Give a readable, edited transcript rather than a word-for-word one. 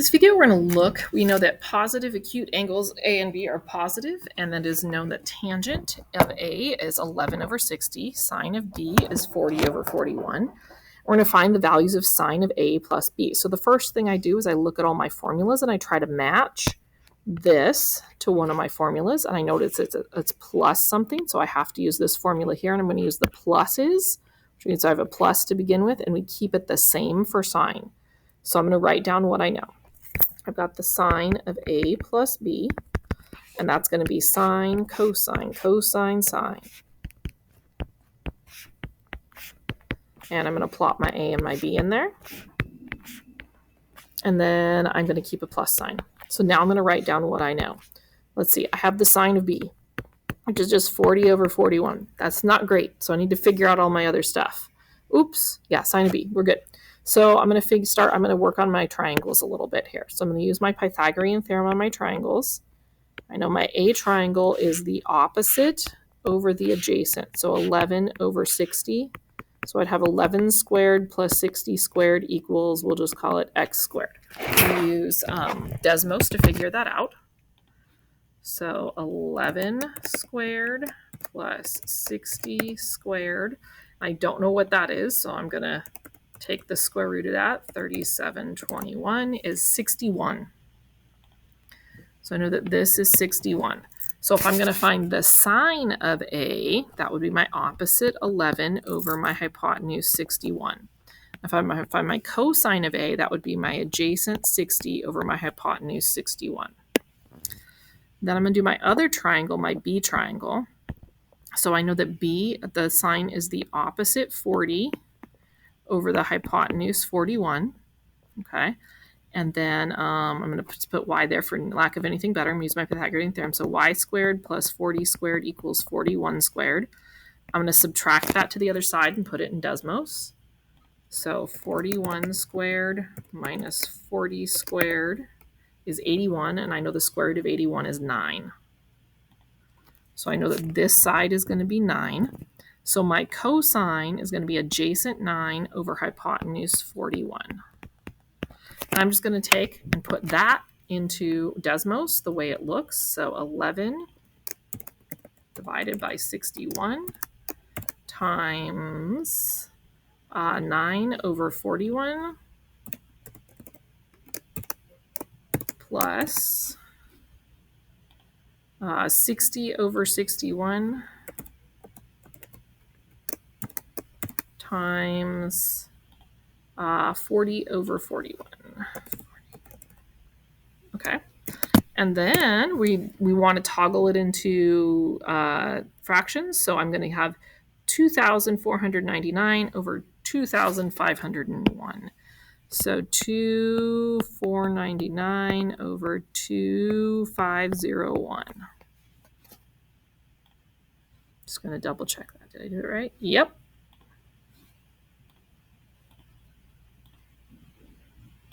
This video, we're going to look, we know that positive acute angles A and B are positive, and that it is known that tangent of A is 11 over 60, sine of B is 40 over 41. We're going to find the values of sine of A plus B. So the first thing I do is I look at all my formulas and I try to match this to one of my formulas, and I notice it's plus something, so I have to use this formula here, and I'm going to use the pluses, which means I have a plus to begin with, and we keep it the same for sine. So I'm going to write down what I know. I've got the sine of A plus B, and that's going to be sine, cosine, cosine, sine. And I'm going to plot my A and my B in there. And then I'm going to keep a plus sign. So now I'm going to write down what I know. Let's see, I have the sine of B, which is just 40 over 41. That's not great, so I need to figure out all my other stuff. Oops, yeah, sine of B, we're good. So I'm going to work on my triangles a little bit here. So I'm going to use my Pythagorean theorem on my triangles. I know my A triangle is the opposite over the adjacent. So 11 over 60. So I'd have 11 squared plus 60 squared equals, we'll just call it x squared. We use Desmos to figure that out. So 11 squared plus 60 squared. I don't know what that is, so I'm going to take the square root of that. 3721 is 61. So I know that this is 61. So if I'm going to find the sine of A, that would be my opposite 11 over my hypotenuse 61. If I'm going to find my cosine of A, that would be my adjacent 60 over my hypotenuse 61. Then I'm going to do my other triangle, my B triangle. So I know that B, the sine is the opposite 40 over the hypotenuse 41. Okay. And then I'm going to put y there for lack of anything better. I'm going to use my Pythagorean theorem. So y squared plus 40 squared equals 41 squared. I'm going to subtract that to the other side and put it in Desmos. So 41 squared minus 40 squared is 81, and I know the square root of 81 is 9. So I know that this side is going to be 9. So my cosine is going to be adjacent 9 over hypotenuse 41. And I'm just going to take and put that into Desmos the way it looks. So 11 divided by 61 times 9 over 41 plus 60 over 61 times 40 over 41. Okay. And then we want to toggle it into fractions. So I'm going to have 2,499 over 2,501. So 2,499 over 2,501. Just going to double check that. Did I do it right? Yep.